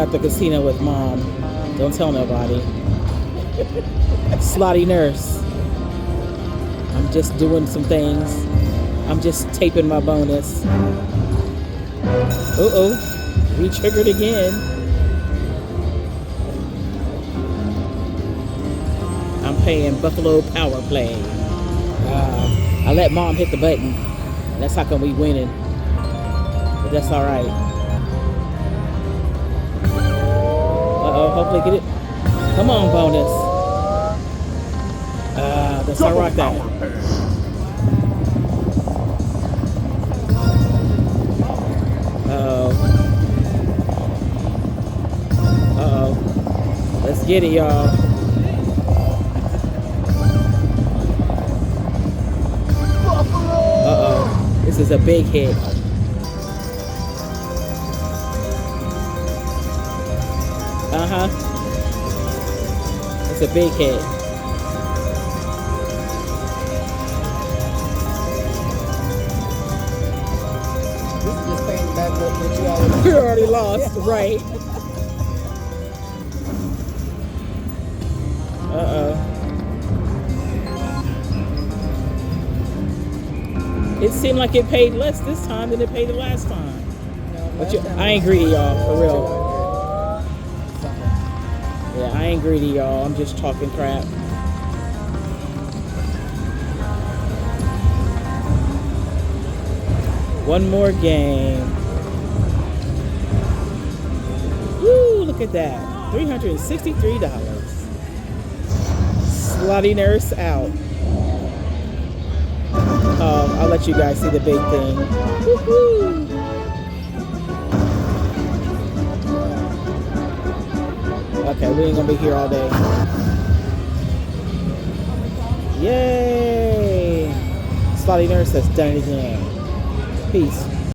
at the casino with Mom. Don't tell nobody. Slotty nurse. I'm just doing some things. I'm just taping my bonus. Uh-oh. Re-triggered again. I'm paying Buffalo Power Play. I let Mom hit the button. That's how come we winning. But that's all right. Uh-oh, hopefully get it. Come on, bonus. That's all right there. Uh-oh. Uh-oh. Let's get it, y'all. Uh-oh. This is a big hit. Uh-huh. It's a big hit. This is just paying back what you already You already lost, right? Uh-oh. It seemed like it paid less this time than it paid the last time. But I ain't greedy, y'all, for real. Yeah, I ain't greedy, y'all. I'm just talking crap. One more game. Woo, look at that. $363. Slotty nurse out. Oh, I'll let you guys see the big thing. Woo-hoo. Okay, we ain't gonna be here all day. Yay! Slotty nurse has done it again. Peace.